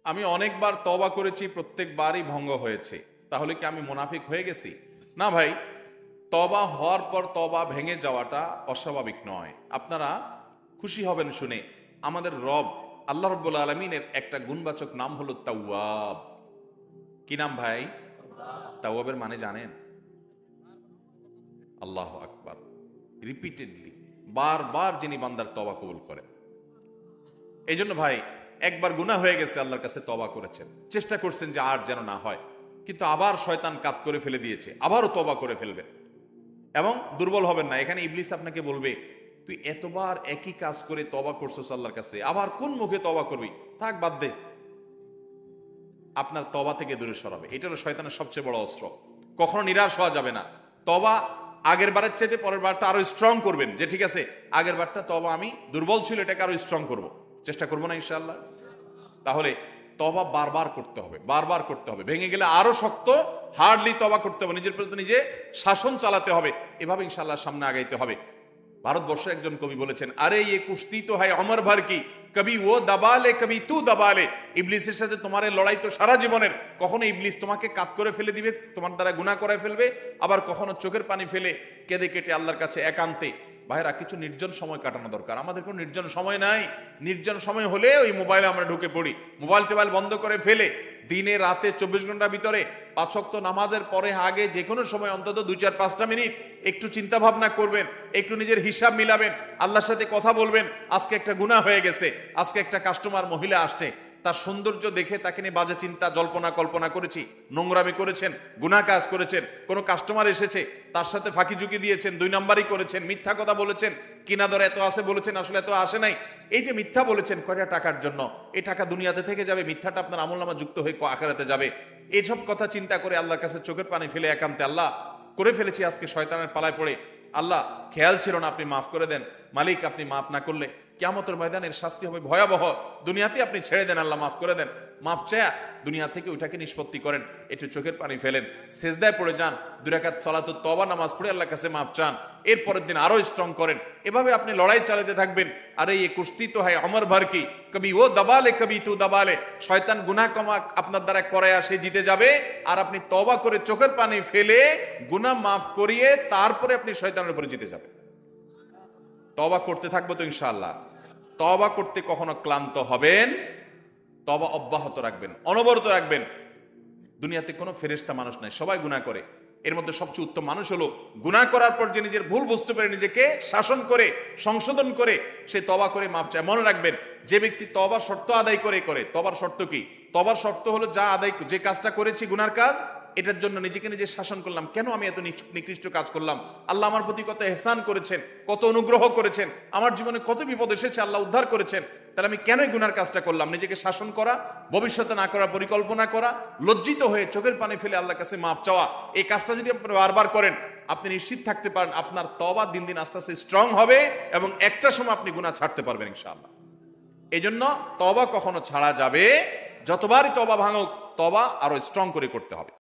আমি অনেকবার তওবা করেছি, প্রত্যেকবারই ভঙ্গ হয়েছে, তাহলে কি আমি মুনাফিক হয়ে গেছি? না ভাই, তওবা হওয়ার পর তওবা ভেঙে যাওয়াটা অস্বাভাবিক নয়। আপনারা খুশি হবেন শুনে, আমাদের রব আল্লাহ রাব্বুল আলামিনের একটা গুণবাচক নাম হলো তাওয়াব। কি নাম ভাই? তাওয়াবের মানে জানেন? আল্লাহু আকবার। রিপিটেডলি, বারবার যিনি বান্দার তওবা কবুল করেন। এই জন্য ভাই, একবার গুনাহ হয়ে গেছে, আল্লাহর কাছে তওবা করেছেন, চেষ্টা করছেন যে আর যেন না হয়, কিন্তু আবার শয়তান কাত করে ফেলে দিয়েছে, আবারও তওবা করে ফেলবেন এবং দুর্বল হবেন না। এখানে ইবলিস আপনাকে বলবে, তুই এতবার একই কাজ করে তওবা করছস আল্লাহর কাছে, আবার কোন মুখে তওবা করবি? থাক, বাদ দে। আপনার তওবা থেকে দূরে সরাবে। এটা হলো শয়তানের সবচেয়ে বড় অস্ত্র। কখনো নিরাশ হওয়া যাবে না। তওবা আগের বারের চাইতে পরের বারটা আরো স্ট্রং করবেন, যে ঠিক আছে আগের বারটা তওবা আমি দুর্বল ছিল, এটাকে আরো স্ট্রং করব, চেষ্টা করবো না ইনশাআল্লাহ। তাহলে তওবা বারবার করতে হবে, বারবার করতে হবে। ভেঙে গেলে আরো শক্ত হার্ডলি তওবা করতে হবে, নিজের প্রতি নিজে শাসন চালাতে হবে, এভাবে ইনশাআল্লাহ সামনে আগাইতে হবে। ভারতবর্ষের একজন কবি বলেছেন, আরে ইয়ে কুস্তি তো হয় অমর ভর কি, কবি ও দাবালে কবি তু দাবালে। ইবলিসের সাথে তোমার এই লড়াই তো সারা জীবনের। কখনো ইবলিস তোমাকে কাত করে ফেলে দিবে, তোমার দ্বারা গুনাহ করায় ফেলবে, আবার কখনো চোখের পানি ফেলে কেঁদে কেটে আল্লাহর কাছে একান্তে। ভাইরা, কিছু নির্জন সময় কাটানো দরকার। আমাদের কোনো নির্জন সময় নাই। নির্জন সময় হলে ওই মোবাইলে আমরা ঢুকে পড়ি, মোবাইল টোবাইল বন্ধ করে ফেলে দিনে রাতে 24 ঘন্টার ভিতরে 5 ওয়াক্ত নামাজের পরে আগে যে কোনো সময় অন্তত 2-4-5টা মিনিট একটু চিন্তা ভাবনা করবেন, একটু নিজের হিসাব মিলাবেন, আল্লাহর সাথে কথা বলবেন। আজকে একটা গুনাহ হয়ে গেছে, আজকে একটা কাস্টমার মহিলা আসছে, তার সৌন্দর্য দেখে তাকে নিয়ে বাজে চিন্তা জল্পনা কল্পনা করেছি, নোংরামি করেছেন, গুনাহ কাজ করেছেন। কোনো কাস্টমার এসেছে, তার সাথে ফাঁকি ঝুঁকি দিয়েছেন, 2 নাম্বারই করেছেন, মিথ্যা কথা বলেছেন, কিনা দর এত আসে বলেছেন, আসলে এত আসে নাই। এই যে মিথ্যা বলেছেন কয়টা টাকার জন্য, এই টাকা দুনিয়াতে থেকে যাবে, মিথ্যাটা আপনার আমলনামা যুক্ত হয়ে আখিরাতে যাবে। এইসব কথা চিন্তা করে আল্লাহর কাছে চোখের পানি ফেলে একান্তে, আল্লাহ করে ফেলেছি আজকে শয়তানের পালায় পড়ে, আল্লাহ খেয়াল ছিল না, আপনি মাফ করে দেন। মালিক, আপনি মাফ না করলে কিয়ামতের ময়দানের শাস্তি হবে ভয়াবহ। দুনিয়াতে আপনি ছেড়ে দেন, আল্লাহ মাফ করে দেন। মাফ চায়া দুনিয়া থেকে ওইটাকে নিষ্পত্তি করেন, একটু চোখের পানি ফেলেন, সেজদায় পড়ে যান, 2 রাকাত সালাতুত তওবা নামাজ পড়ে আল্লাহর কাছে মাফ চান, এরপরের দিন আরো স্ট্রং করেন। এভাবে আপনি লড়াই চালাতে থাকবেন। আরে এই কুস্তি তো হয় অমর ভর কি, কবি ও দাবালে কবি তু দাবালে। শয়তান গুনাহ কমা আপনার দ্বারা করায় সে জিতে যাবে, আর আপনি তওবা করে চোখের পানি ফেলে গুনাহ মাফ করিয়ে তারপরে আপনি শয়তানের উপরে জিতে যাবেন। তওবা করতে থাকবো তো ইনশাআল্লাহ। তওবা করতে কখনো ক্লান্ত হবেন, তওবা অব্যাহত রাখবেন, অনবরত রাখবেন। দুনিয়াতে কোনো ফেরেশতা মানুষ নাই, সবাই গুনাহ করে। এর মধ্যে সবচেয়ে উত্তম মানুষ হলো গুনাহ করার পর যে নিজের ভুল বুঝতে পারে, নিজেকে শাসন করে সংশোধন করে সে তওবা করে মাপ চায়। মনে রাখবেন, যে ব্যক্তি তওবার শর্ত আদায় করে তওবার শর্ত কি? তওবার শর্ত হলো যা আদায়, যে কাজটা করেছি গুনার কাজ, এটার জন্য নিজেকে নিজে শাসন করলাম, কেন আমি এত নিকৃষ্ট কাজ করলাম, আল্লাহ আমার প্রতি কত ইহসান করেছেন, কত অনুগ্রহ করেছেন, আমার জীবনে কত বিপদ এসেছে, আল্লাহ উদ্ধার করেছেন, তাহলে আমি কেন গুনার কাজটা করলাম? নিজেকে শাসন করা, ভবিষ্যতে না করার পরিকল্পনা করা, লজ্জিত হয়ে চোখের পানি ফেলে আল্লাহর কাছে মাপ চাওয়া। এই কাজটা যদি আপনি বারবার করেন, আপনি নিশ্চিত থাকতে পারেন আপনার তওবা দিন দিন আস্তে আস্তে স্ট্রং হবে এবং একটা সময় আপনি গুনাহ ছাড়তে পারবেন ইনশাআল্লাহ। এই জন্য তওবা কখনো ছাড়া যাবে, যতবারই তওবা ভাঙুক, তওবা আরো স্ট্রং করে করতে হবে।